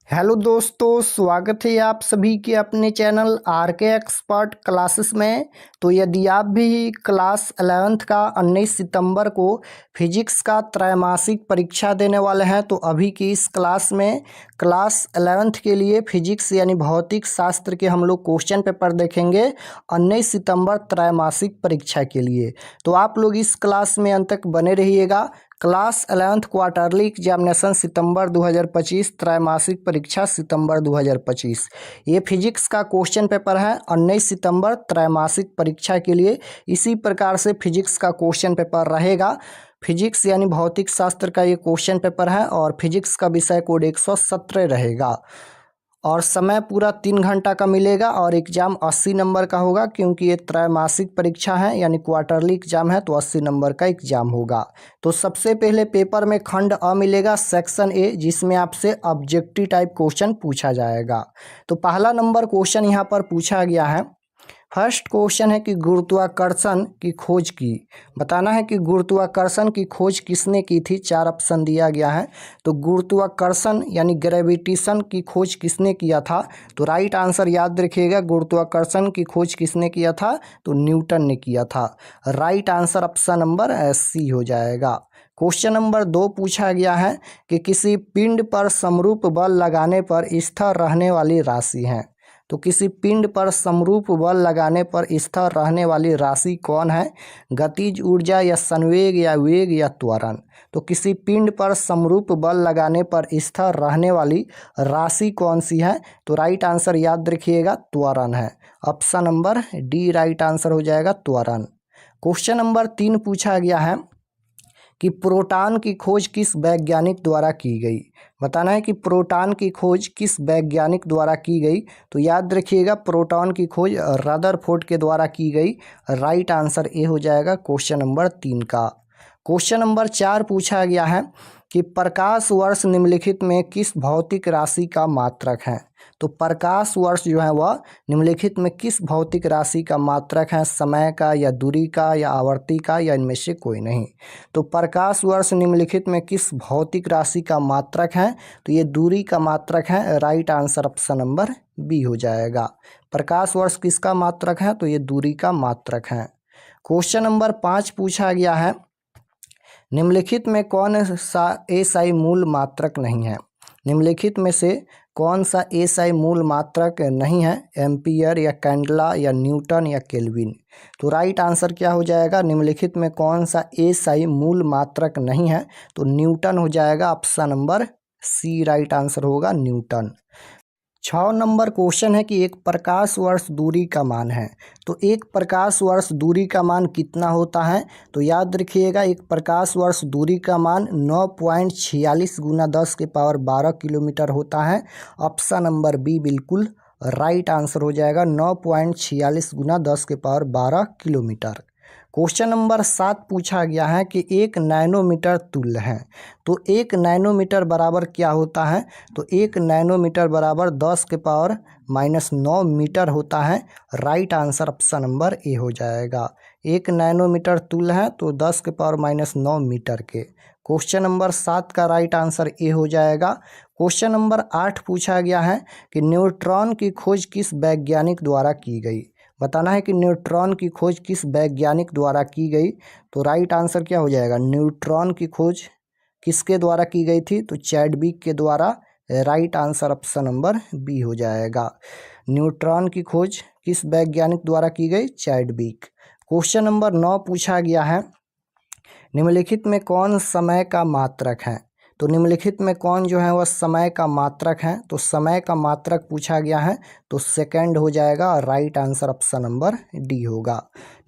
Hello दोस्तों, स्वागत है आप सभी के अपने चैनल आर के एक्सपर्ट क्लासेस में। तो यदि आप भी क्लास 11th का 19 सितंबर को फिजिक्स का त्रैमासिक परीक्षा देने वाले हैं तो अभी की इस क्लास में क्लास 11th के लिए फिजिक्स यानी भौतिक शास्त्र के हम लोग क्वेश्चन पेपर देखेंगे 19 सितंबर त्रैमासिक परीक्षा के लिए। तो आप लोग इस क्लास में अंत तक बने रहिएगा। क्लास 11th क्वार्टरली एग्जामिनेशन सितंबर 2025, त्रैमासिक परीक्षा सितंबर 2025। ये फिजिक्स का क्वेश्चन पेपर है 19 सितंबर त्रैमासिक परीक्षा के लिए। इसी प्रकार से फिजिक्स का क्वेश्चन पेपर रहेगा। फिजिक्स यानी भौतिक शास्त्र का ये क्वेश्चन पेपर है और फिजिक्स का विषय कोड 117 रहेगा और समय पूरा 3 घंटा का मिलेगा और एग्ज़ाम 80 नंबर का होगा, क्योंकि ये त्रैमासिक परीक्षा है यानी क्वार्टरली एग्जाम है तो 80 नंबर का एग्जाम होगा। तो सबसे पहले पेपर में खंड अ मिलेगा, सेक्शन ए, जिसमें आपसे ऑब्जेक्टिव टाइप क्वेश्चन पूछा जाएगा। तो पहला नंबर क्वेश्चन यहाँ पर पूछा गया है। फर्स्ट क्वेश्चन है कि गुरुत्वाकर्षण की खोज की। बताना है कि गुरुत्वाकर्षण की खोज किसने की थी। 4 ऑप्शन दिया गया है। तो गुरुत्वाकर्षण यानी ग्रेविटेशन की खोज किसने किया था। तो राइट आंसर याद रखिएगा, गुरुत्वाकर्षण की खोज किसने किया था तो न्यूटन ने किया था। Right answer option number C हो जाएगा। क्वेश्चन नंबर 2 पूछा गया है कि किसी पिंड पर समरूप बल लगाने पर स्थिर रहने वाली राशि है। तो किसी पिंड पर समरूप बल लगाने पर स्थिर रहने वाली राशि कौन है। गतिज ऊर्जा या संवेग या वेग या त्वरण। तो किसी पिंड पर समरूप बल लगाने पर स्थिर रहने वाली राशि कौन सी है। तो राइट आंसर याद रखिएगा, त्वरण है। Option number D right answer हो जाएगा, त्वरण। क्वेश्चन नंबर 3 पूछा गया है कि प्रोटॉन की खोज किस वैज्ञानिक द्वारा की गई। बताना है कि प्रोटॉन की खोज किस वैज्ञानिक द्वारा की गई। तो याद रखिएगा, प्रोटॉन की खोज रदरफोर्ड के द्वारा की गई। राइट आंसर ए हो जाएगा क्वेश्चन नंबर 3 का। क्वेश्चन नंबर 4 पूछा गया है कि प्रकाश वर्ष निम्नलिखित में किस भौतिक राशि का मात्रक है। तो प्रकाश वर्ष जो है वह निम्नलिखित में किस भौतिक राशि का मात्रक है। समय का या दूरी का या आवर्ती का या इनमें से कोई नहीं। तो प्रकाश वर्ष निम्नलिखित में किस भौतिक राशि का मात्रक है। तो ये दूरी का मात्रक है। Right answer option number B हो जाएगा। प्रकाश वर्ष किसका मात्रक है तो ये दूरी का मात्रक है। क्वेश्चन नंबर 5 पूछा गया है, निम्नलिखित में कौन सा एसआई मूल मात्रक नहीं है। निम्नलिखित में से कौन सा एसआई मूल मात्रक नहीं है। एम्पियर या कैंडला या न्यूटन या केल्विन। तो राइट आंसर क्या हो जाएगा, निम्नलिखित में कौन सा एसआई मूल मात्रक नहीं है। तो न्यूटन हो जाएगा। Option number C right answer होगा, न्यूटन। 6 नंबर क्वेश्चन है कि एक प्रकाश वर्ष दूरी का मान है। तो एक प्रकाश वर्ष दूरी का मान कितना होता है। तो याद रखिएगा, एक प्रकाश वर्ष दूरी का मान 9.46 × 10⁻12 किलोमीटर होता है। ऑप्शन नंबर बी बिल्कुल राइट आंसर हो जाएगा, 9.46 × 10⁻12 किलोमीटर। क्वेश्चन नंबर 7 पूछा गया है कि 1 नैनोमीटर तुल्य है। तो 1 नैनोमीटर बराबर क्या होता है। तो 1 नैनोमीटर बराबर 10⁻⁻9 मीटर होता है। Right answer option number A हो जाएगा। 1 नैनोमीटर तुल्य है तो 10⁻⁻9 मीटर के। क्वेश्चन नंबर 7 का राइट आंसर ए हो जाएगा। क्वेश्चन नंबर 8 पूछा गया है कि न्यूट्रॉन की खोज किस वैज्ञानिक द्वारा की गई। बताना है कि न्यूट्रॉन की खोज किस वैज्ञानिक द्वारा की गई। तो राइट आंसर क्या हो जाएगा, न्यूट्रॉन की खोज किसके द्वारा की गई थी। तो चैडविक के द्वारा। Right answer option number B हो जाएगा। न्यूट्रॉन की खोज किस वैज्ञानिक द्वारा की गई, चैडविक। क्वेश्चन नंबर 9 पूछा गया है, निम्नलिखित में कौन समय का मात्रक है। तो निम्नलिखित में कौन जो है वह समय का मात्रक है। तो समय का मात्रक पूछा गया है तो सेकंड हो जाएगा। Right answer option number D होगा।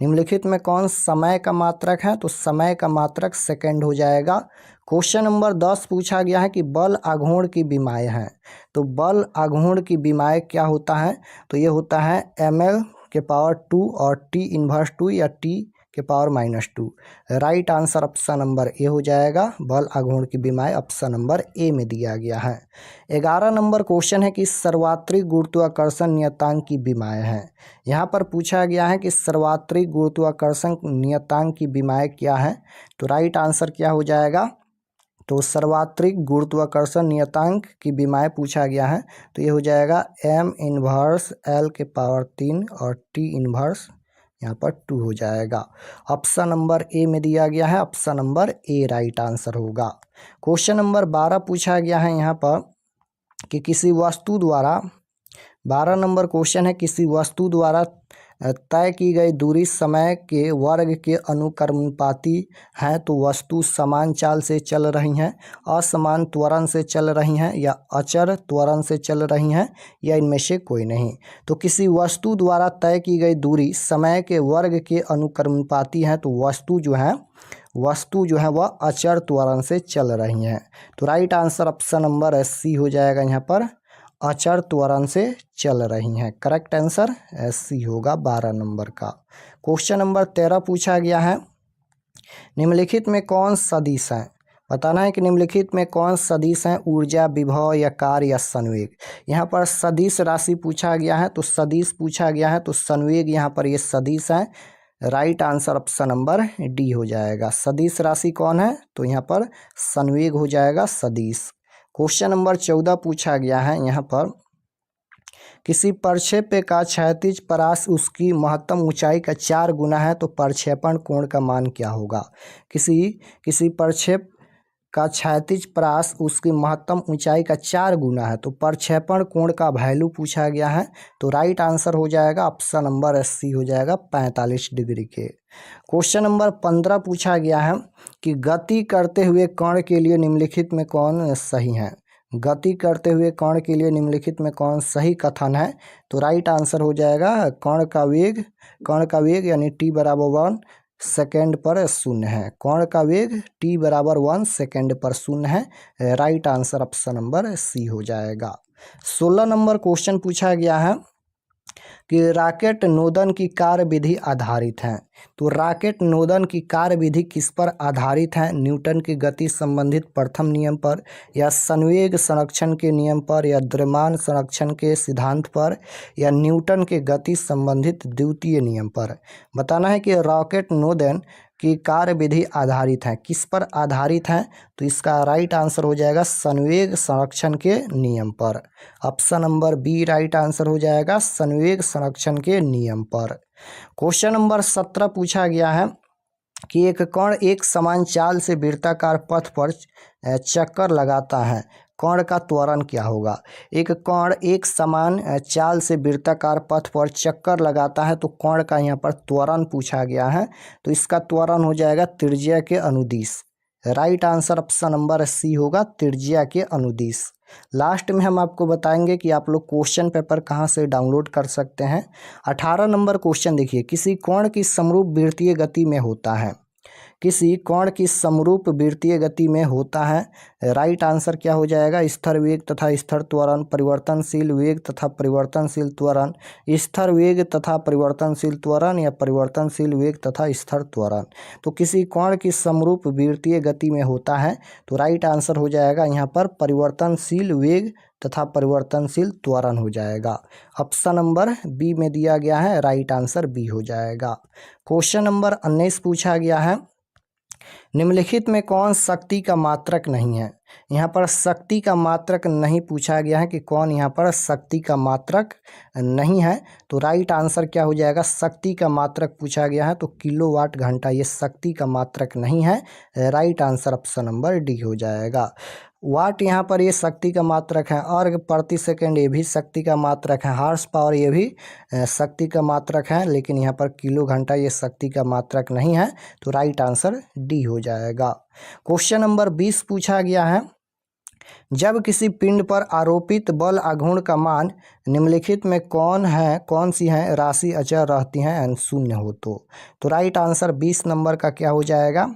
निम्नलिखित में कौन समय का मात्रक है। तो समय का मात्रक सेकंड हो जाएगा। क्वेश्चन नंबर 10 पूछा गया है कि बल आघूर्ण की विमाएँ हैं। तो बल आघूर्ण की विमाएँ क्या होता है। तो ये होता है ml⁻2 और T−2 या T⁻⁻2। Right answer option number A हो जाएगा। बल आघूर्ण की विमाएँ ऑप्शन नंबर ए में दिया गया है। 11 नंबर क्वेश्चन है कि सर्वात्रिक गुरुत्वाकर्षण नियतांक की विमाएँ हैं। यहाँ पर पूछा गया है कि सर्वात्रिक गुरुत्वाकर्षण नियतांक की विमाएँ क्या है। तो राइट आंसर क्या हो जाएगा, तो सर्वात्रिक गुरुत्वाकर्षण नियतांक की विमाएँ पूछा गया है, तो ये हो जाएगा m इन्वर्स l के पावर 3 और t इन्वर्स यहाँ पर 2 हो जाएगा। ऑप्शन नंबर ए में दिया गया है, option number A right answer होगा। क्वेश्चन नंबर 12 पूछा गया है यहाँ पर कि किसी वस्तु द्वारा 12 नंबर क्वेश्चन है, किसी वस्तु द्वारा तय की गई दूरी समय के वर्ग के अनुक्रमानुपाती है, तो वस्तु समान चाल से चल रही हैं, असमान त्वरण से चल रही हैं या अचर त्वरण से चल रही हैं या इनमें से कोई नहीं। तो किसी वस्तु द्वारा तय की गई दूरी समय के वर्ग के अनुक्रमानुपाती है, तो वस्तु जो है वह अचर त्वरण से चल रही हैं। तो right answer option number C हो जाएगा, यहाँ पर अचर त्वरण से चल रही हैं। करेक्ट आंसर सी होगा 12 नंबर का। क्वेश्चन नंबर 13 पूछा गया है, निम्नलिखित में कौन सदिश है? बताना है कि निम्नलिखित में कौन सदिश है, ऊर्जा, विभव या कार्य या संवेग। यहाँ पर सदिश राशि पूछा गया है, तो सदिश पूछा गया है, तो संवेग यहाँ पर ये सदिश है। Right answer option number D हो जाएगा। सदिश राशि कौन है? तो यहाँ पर संवेग हो जाएगा सदिश। क्वेश्चन नंबर 14 पूछा गया है, यहाँ पर किसी प्रक्षेप्य का क्षैतिज परास उसकी महत्तम ऊंचाई का 4 गुना है, तो प्रक्षेपण कोण का मान क्या होगा? किसी प्रक्षेप का क्षैतिज परास उसकी महत्तम ऊंचाई का 4 गुना है, तो प्रक्षेपण कोण का वैल्यू पूछा गया है। तो राइट आंसर हो जाएगा ऑप्शन नंबर सी हो जाएगा 45 डिग्री के। क्वेश्चन नंबर 15 पूछा गया है कि गति करते हुए कण के लिए निम्नलिखित में कौन सही है? गति करते हुए कण के लिए निम्नलिखित में कौन सही कथन है? तो राइट आंसर हो जाएगा कण का वेग यानी t बराबर 1 सेकेंड पर शून्य है। कण का वेग t बराबर 1 सेकेंड पर शून्य है। Right answer option number C हो जाएगा। 16 नंबर क्वेश्चन पूछा गया है कि रॉकेट नोदन की कार्यविधि आधारित है, तो रॉकेट नोदन की कार्यविधि किस पर आधारित है? न्यूटन की गति संबंधित प्रथम नियम पर, या संवेग संरक्षण के नियम पर, या द्रव्यमान संरक्षण के सिद्धांत पर, या न्यूटन के गति संबंधित द्वितीय नियम पर। बताना है कि रॉकेट नोदन की कार्यविधि आधारित है, किस पर आधारित है? तो इसका राइट आंसर हो जाएगा संवेग संरक्षण के नियम पर। Option number B right answer हो जाएगा संवेग संरक्षण के नियम पर। क्वेश्चन नंबर 17 पूछा गया है कि एक कण एक समान चाल से वृत्ताकार पथ पर चक्कर लगाता है, कण का त्वरण क्या होगा? एक कण एक समान चाल से वृत्ताकार पथ पर चक्कर लगाता है, तो कण का यहाँ पर त्वरण पूछा गया है, तो इसका त्वरण हो जाएगा त्रिज्या के अनुदिश। Right answer option number C होगा त्रिज्या के अनुदिश। लास्ट में हम आपको बताएंगे कि आप लोग क्वेश्चन पेपर कहाँ से डाउनलोड कर सकते हैं। 18 नंबर क्वेश्चन देखिए, किसी कोण की समरूप वृत्तीय गति में होता है, किसी कोण की समरूप वृत्तीय गति में होता है। राइट आंसर क्या हो जाएगा? स्थिर वेग तथा स्थिर त्वरण, परिवर्तनशील वेग तथा परिवर्तनशील त्वरण, स्थिर वेग तथा परिवर्तनशील त्वरण, या परिवर्तनशील वेग तथा स्थिर त्वरण। तो किसी कोण की समरूप वृत्तीय गति में होता है, तो राइट आंसर हो जाएगा यहाँ पर परिवर्तनशील वेग तथा परिवर्तनशील त्वरण हो जाएगा। ऑप्शन नंबर बी में दिया गया है, राइट आंसर बी हो जाएगा। क्वेश्चन नंबर 19 पूछा गया है, निम्नलिखित में कौन शक्ति का मात्रक नहीं है? यहाँ पर शक्ति का मात्रक नहीं पूछा गया है कि कौन यहाँ पर शक्ति का मात्रक नहीं है, तो राइट आंसर क्या हो जाएगा? शक्ति का मात्रक पूछा गया है, तो किलोवाट घंटा ये शक्ति का मात्रक नहीं है। Right answer option number D हो जाएगा। वाट यहाँ पर ये शक्ति का मात्रक है, और प्रति सेकंड ये भी शक्ति का मात्रक है, हार्स पावर ये भी शक्ति का मात्रक है, लेकिन यहाँ पर किलो घंटा ये शक्ति का मात्रक नहीं है, तो राइट आंसर डी हो जाएगा। क्वेश्चन नंबर 20 पूछा गया है, जब किसी पिंड पर आरोपित बल आघूर्ण का मान निम्नलिखित में कौन सी है राशि अचर रहती हैं एंड शून्य हो तो राइट आंसर 20 नंबर का क्या हो जाएगा?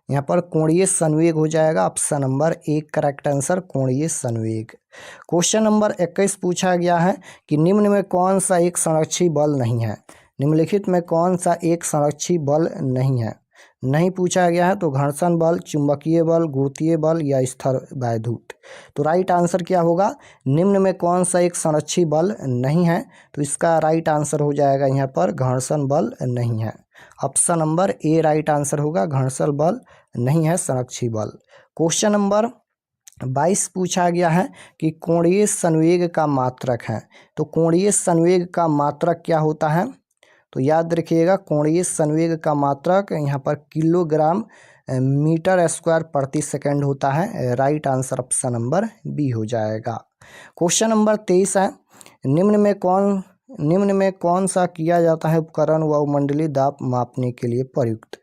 यहाँ पर कोणीय संवेग हो जाएगा। ऑप्शन नंबर एक करेक्ट आंसर कोणीय संवेग। क्वेश्चन नंबर 21 पूछा गया है कि निम्न में कौन सा एक संरक्षी बल नहीं है? निम्नलिखित में कौन सा एक संरक्षी बल नहीं है? नहीं पूछा गया है, तो घर्षण बल, चुंबकीय बल, गुरुत्वीय बल, या स्थिर वैद्युत। तो राइट आंसर क्या होगा? निम्न में कौन सा एक संरक्षी बल नहीं है? तो इसका राइट आंसर हो जाएगा यहाँ पर घर्षण बल नहीं है। Option number A right answer होगा, घर्षण बल नहीं है संरक्षी बल। क्वेश्चन नंबर 22 पूछा गया है कि कोणीय संवेग का मात्रक है। तो कोणीय संवेग का मात्रक क्या होता है? तो याद रखिएगा, कोणीय संवेग का मात्रक यहाँ पर किलोग्राम मीटर स्क्वायर प्रति सेकंड होता है। Right answer option number B हो जाएगा। क्वेश्चन नंबर 23 है, निम्न में कौन सा किया जाता है उपकरण वायुमंडलीय दाब मापने के लिए प्रयुक्त।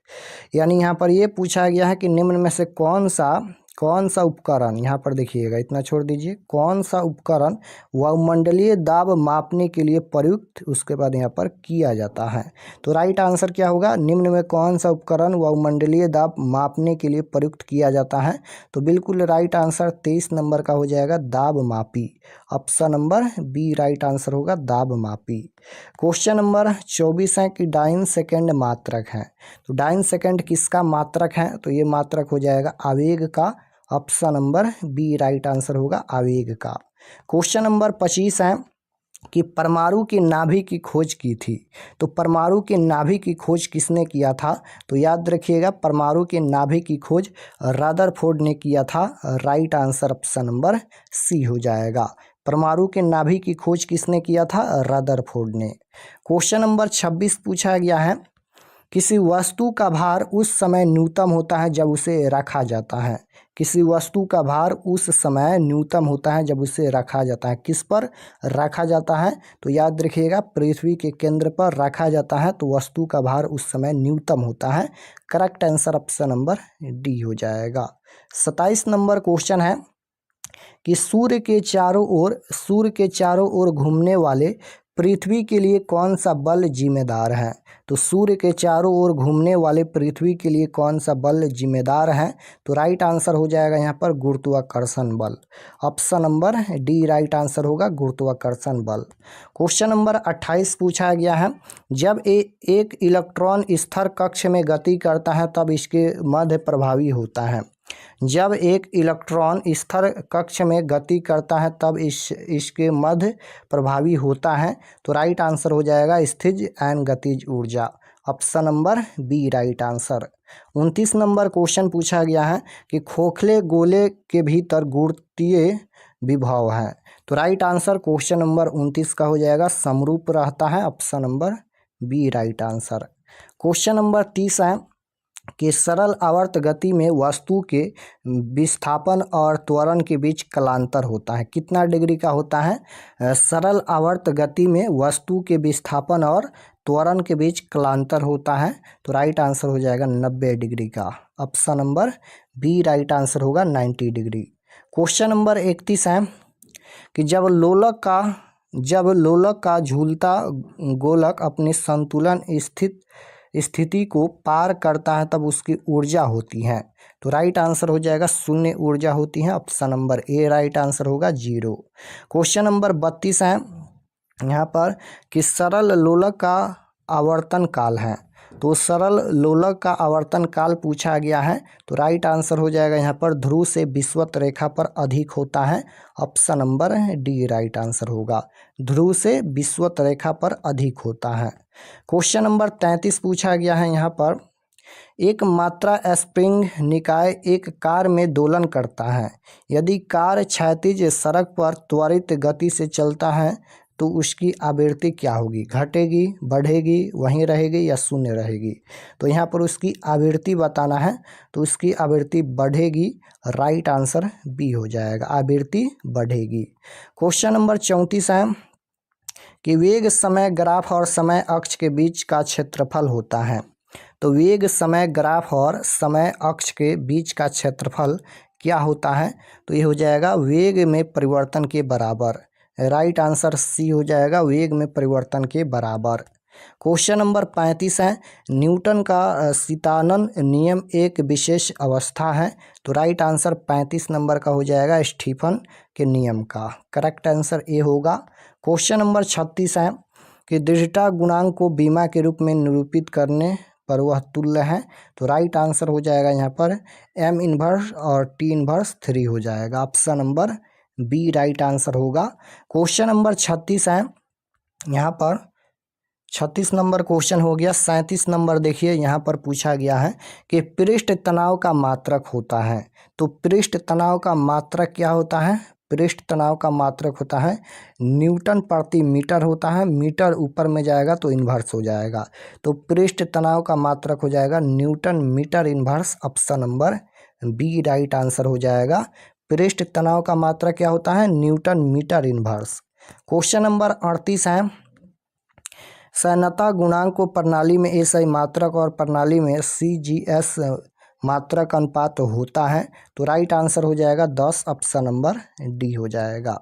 यानी यहाँ पर ये पूछा गया है कि निम्न में से कौन सा उपकरण, यहाँ पर देखिएगा, इतना छोड़ दीजिए, कौन सा उपकरण वायुमंडलीय दाब मापने के लिए प्रयुक्त, उसके बाद यहाँ पर किया जाता है। तो राइट आंसर क्या होगा? निम्न में कौन सा उपकरण वायुमंडलीय दाब मापने के लिए प्रयुक्त किया जाता है? तो बिल्कुल राइट आंसर 23 नंबर का हो जाएगा दाब मापी। Option number B right answer होगा दाब मापी। क्वेश्चन नंबर 24 है कि डाइन सेकेंड मात्रक है। तो डाइन सेकेंड किसका मात्रक है? तो ये मात्रक हो जाएगा आवेग का। Option number B right answer होगा आवेग का। क्वेश्चन नंबर 25 है कि परमाणु की नाभि की खोज की थी। तो परमाणु की नाभि की खोज किसने किया था? तो याद रखिएगा, परमाणु की नाभि की खोज रदरफोर्ड ने किया था। Right answer option number C हो जाएगा। परमाणु के नाभि की खोज किसने किया था? रदरफोर्ड ने। क्वेश्चन नंबर 26 पूछा गया है, किसी वस्तु का भार उस समय न्यूनतम होता है जब उसे रखा जाता है। किसी वस्तु का भार उस समय न्यूनतम होता है जब उसे रखा जाता है। किस पर रखा जाता है? तो याद रखिएगा, पृथ्वी के केंद्र पर रखा जाता है, तो वस्तु का भार उस समय न्यूनतम होता है। Correct answer option number D हो जाएगा। 27 नंबर क्वेश्चन है कि सूर्य के चारों ओर घूमने वाले पृथ्वी के लिए कौन सा बल जिम्मेदार है। तो सूर्य के चारों ओर घूमने वाले पृथ्वी के लिए कौन सा बल जिम्मेदार है? तो राइट आंसर हो जाएगा यहाँ पर गुरुत्वाकर्षण बल। Option number D right answer होगा गुरुत्वाकर्षण बल। क्वेश्चन नंबर 28 पूछा गया है, जब एक इलेक्ट्रॉन स्थिर कक्ष में गति करता है तब इसके मध्य प्रभावी होता है। जब एक इलेक्ट्रॉन स्थिर कक्ष में गति करता है तब इसके मध्य प्रभावी होता है। तो राइट आंसर हो जाएगा स्थिज एंड गतिज ऊर्जा। Option number B right answer. 29 number question पूछा गया है कि खोखले गोले के भीतर गुरुत्वीय विभव है। तो राइट आंसर क्वेश्चन नंबर 29 का हो जाएगा समरूप रहता है। Option number B right answer. Question number 30 है कि सरल आवर्त गति में वस्तु के विस्थापन और त्वरण के बीच कालांतर होता है। कितना डिग्री का होता है? सरल आवर्त गति में वस्तु के विस्थापन और त्वरण के बीच कालांतर होता है। तो राइट आंसर हो जाएगा 90 डिग्री का। Option number B right answer होगा 90 डिग्री। क्वेश्चन नंबर 31 है कि जब लोलक का झूलता गोलक अपनी संतुलन स्थिति को पार करता है तब उसकी ऊर्जा होती है। तो राइट आंसर हो जाएगा शून्य ऊर्जा होती है। Option number A right answer होगा 0। क्वेश्चन नंबर 32 है यहाँ पर कि सरल लोलक का आवर्तन काल है। तो सरल लोलक का आवर्तन काल पूछा गया है। तो राइट आंसर हो जाएगा यहाँ पर ध्रुव से विषुवत रेखा पर अधिक होता है। Option number D right answer होगा, ध्रुव से विषुवत रेखा पर अधिक होता है। क्वेश्चन नंबर 33 पूछा गया है यहाँ पर, एक मात्रा स्प्रिंग निकाय एक कार में दोलन करता है। यदि कार क्षैतिज सड़क पर त्वरित गति से चलता है तो उसकी आवृत्ति क्या होगी? घटेगी, बढ़ेगी, वहीं रहेगी या शून्य रहेगी? तो यहाँ पर उसकी आवृत्ति बताना है। तो उसकी आवृत्ति बढ़ेगी। राइट आंसर बी हो जाएगा, आवृत्ति बढ़ेगी। क्वेश्चन नंबर 34 है कि वेग समय ग्राफ और समय अक्ष के बीच का क्षेत्रफल होता है। तो वेग समय ग्राफ और समय अक्ष के बीच का क्षेत्रफल क्या होता है? तो ये हो जाएगा वेग में परिवर्तन के बराबर। राइट आंसर सी हो जाएगा, वेग में परिवर्तन के बराबर। क्वेश्चन नंबर 35 है, न्यूटन का शीतानन नियम एक विशेष अवस्था है। तो राइट आंसर 35 नंबर का हो जाएगा स्टीफन के नियम का। करेक्ट आंसर ए होगा। क्वेश्चन नंबर 36 है कि दृढ़ता गुणांक को बीमा के रूप में निरूपित करने पर वह तुल्य है। तो राइट आंसर हो जाएगा यहाँ पर m इनवर्स और t इनवर्स 3 हो जाएगा। Option number B right answer होगा। क्वेश्चन नंबर 36 है यहाँ पर 36 नंबर क्वेश्चन हो गया। 37 नंबर देखिए, यहाँ पर पूछा गया है कि पृष्ठ तनाव का मात्रक होता है। तो पृष्ठ तनाव का मात्रक क्या होता है? पृष्ठ तनाव का मात्रक होता है न्यूटन प्रति मीटर होता है। मीटर ऊपर में जाएगा तो इन्वर्स हो जाएगा, तो पृष्ठ तनाव का मात्रक हो जाएगा Newton metre inverse. Option number B right answer हो जाएगा। पृष्ठ तनाव का मात्रक क्या होता है? Newton metre inverse. Question number 38 है, सैन्यता गुणांक को प्रणाली में एसआई मात्रक और प्रणाली में सीजीएस मात्रक अनुपात होता है। तो राइट आंसर हो जाएगा 10। ऑप्शन नंबर डी हो जाएगा।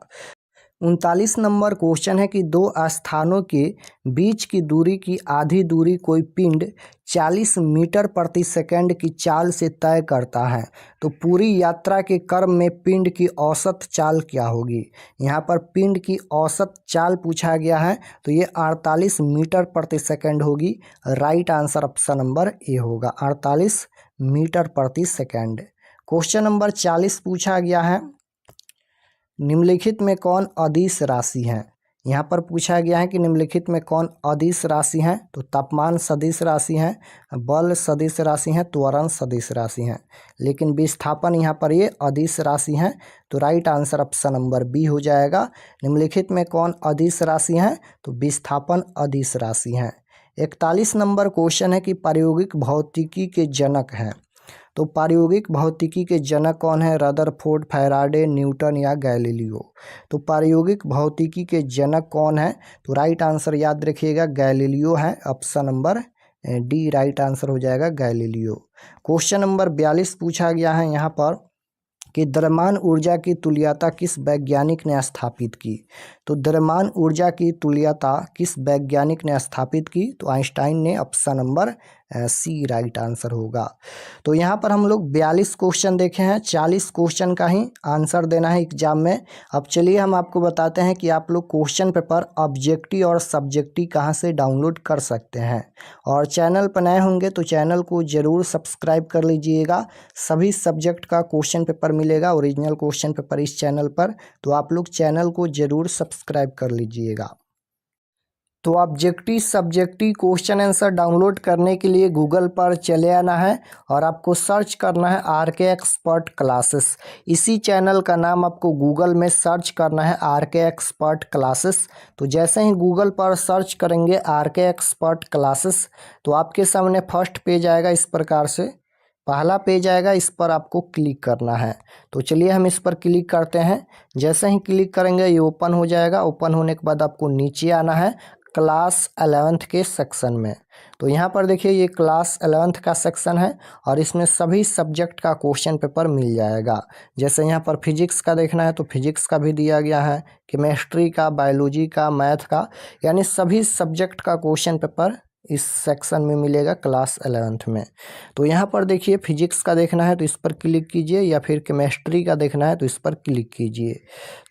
39 नंबर क्वेश्चन है कि दो स्थानों के बीच की दूरी की आधी दूरी कोई पिंड 40 मीटर प्रति सेकंड की चाल से तय करता है, तो पूरी यात्रा के क्रम में पिंड की औसत चाल क्या होगी? यहाँ पर पिंड की औसत चाल पूछा गया है, तो ये 48 मीटर प्रति सेकंड होगी। Right answer option number A होगा, 48 मीटर प्रति सेकंड। क्वेश्चन नंबर 40 पूछा गया है, निम्नलिखित में कौन अदिश राशि है? यहाँ पर पूछा गया है कि निम्नलिखित में कौन अदिश राशि है? तो तापमान सदिश राशि है, बल सदिश राशि है, त्वरण सदिश राशि है, लेकिन विस्थापन यहाँ पर ये अदिश राशि है। तो right answer option number B हो जाएगा। निम्नलिखित में कौन अदिश राशि है? तो विस्थापन अदिश राशि है। 41 नंबर क्वेश्चन है कि प्रायोगिक भौतिकी के जनक हैं। तो प्रायोगिक भौतिकी के जनक कौन है? रदरफोर्ड, फैराडे, न्यूटन या गैलीलियो। तो प्रायोगिक भौतिकी के जनक कौन है? तो राइट आंसर याद रखिएगा गैलीलियो है। Option number D right answer हो जाएगा गैलीलियो। क्वेश्चन नंबर 42 पूछा गया है यहाँ पर कि द्रव्यमान ऊर्जा की तुल्यता किस वैज्ञानिक ने स्थापित की? तो द्रव्यमान ऊर्जा की तुल्यता किस वैज्ञानिक ने स्थापित की? तो आइंस्टाइन ने। Option number C right answer होगा। तो यहाँ पर हम लोग 42 क्वेश्चन देखे हैं, 40 क्वेश्चन का ही आंसर देना है एग्जाम में। अब चलिए हम आपको बताते हैं कि आप लोग क्वेश्चन पेपर ऑब्जेक्टिव और सब्जेक्टिव कहाँ से डाउनलोड कर सकते हैं। और चैनल पर नए होंगे तो चैनल को ज़रूर सब्सक्राइब कर लीजिएगा। सभी सब्जेक्ट का क्वेश्चन पेपर मिलेगा, ओरिजिनल क्वेश्चन पेपर इस चैनल पर, तो आप लोग चैनल को ज़रूर सब्सक्राइब कर लीजिएगा। तो objective subjective question answer download करने के लिए गूगल पर चले आना है और आपको सर्च करना है आरके एक्सपर्ट क्लासेस। इसी चैनल का नाम आपको गूगल में सर्च करना है आरके एक्सपर्ट क्लासेस। तो जैसे ही गूगल पर सर्च करेंगे आरके एक्सपर्ट क्लासेस, तो आपके सामने फर्स्ट पेज आएगा, इस प्रकार से पहला पेज आएगा, इस पर आपको क्लिक करना है। तो चलिए हम इस पर क्लिक करते हैं। जैसे ही क्लिक करेंगे ये ओपन हो जाएगा। ओपन होने के बाद आपको नीचे आना है क्लास 11th के सेक्शन में। तो यहाँ पर देखिए ये क्लास 11th का सेक्शन है और इसमें सभी सब्जेक्ट का क्वेश्चन पेपर मिल जाएगा। जैसे यहाँ पर फिजिक्स का देखना है तो फिजिक्स का भी दिया गया है, केमिस्ट्री का, बायोलॉजी का, मैथ का, यानी सभी सब्जेक्ट का क्वेश्चन पेपर इस सेक्शन में मिलेगा क्लास 11th में। तो यहाँ पर देखिए फिजिक्स का देखना है तो इस पर क्लिक कीजिए, या फिर केमिस्ट्री का देखना है तो इस पर क्लिक कीजिए।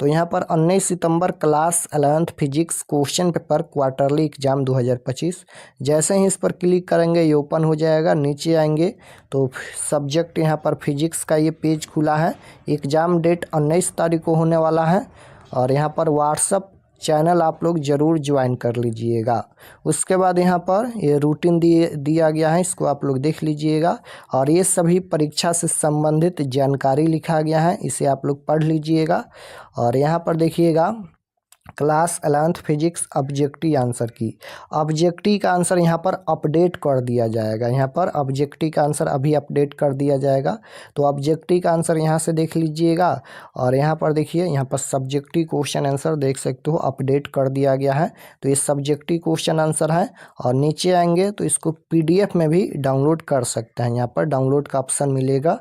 तो यहाँ पर 19 सितंबर class 11th physics question paper quarterly exam 2025। जैसे ही इस पर क्लिक करेंगे ये ओपन हो जाएगा। नीचे आएंगे तो सब्जेक्ट यहाँ पर फिजिक्स का ये पेज खुला है। एग्ज़ाम डेट 19 तारीख को होने वाला है और यहाँ पर व्हाट्सअप चैनल आप लोग ज़रूर ज्वाइन कर लीजिएगा। उसके बाद यहाँ पर ये रूटीन दिया गया है, इसको आप लोग देख लीजिएगा। और ये सभी परीक्षा से संबंधित जानकारी लिखा गया है, इसे आप लोग पढ़ लीजिएगा। और यहाँ पर देखिएगा class 11th physics objective answer की, ऑब्जेक्टिव का आंसर यहाँ पर अपडेट कर दिया जाएगा। यहाँ पर ऑब्जेक्टिव का आंसर अभी अपडेट कर दिया जाएगा। तो ऑब्जेक्टिव का आंसर यहाँ से देख लीजिएगा। और यहाँ पर देखिए, यहाँ पर सब्जेक्टिव क्वेश्चन आंसर देख सकते हो, अपडेट कर दिया गया है। तो ये सब्जेक्टिव क्वेश्चन आंसर है। और नीचे आएंगे तो इसको PDF में भी डाउनलोड कर सकते हैं। यहाँ पर डाउनलोड का ऑप्शन मिलेगा।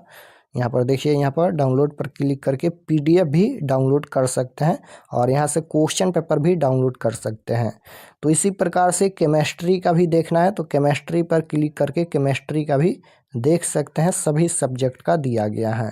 यहाँ पर देखिए, यहाँ पर डाउनलोड पर क्लिक करके PDF भी डाउनलोड कर सकते हैं और यहाँ से क्वेश्चन पेपर भी डाउनलोड कर सकते हैं। तो इसी प्रकार से केमिस्ट्री का भी देखना है तो केमिस्ट्री पर क्लिक करके केमिस्ट्री का भी देख सकते हैं, सभी सब्जेक्ट का दिया गया है।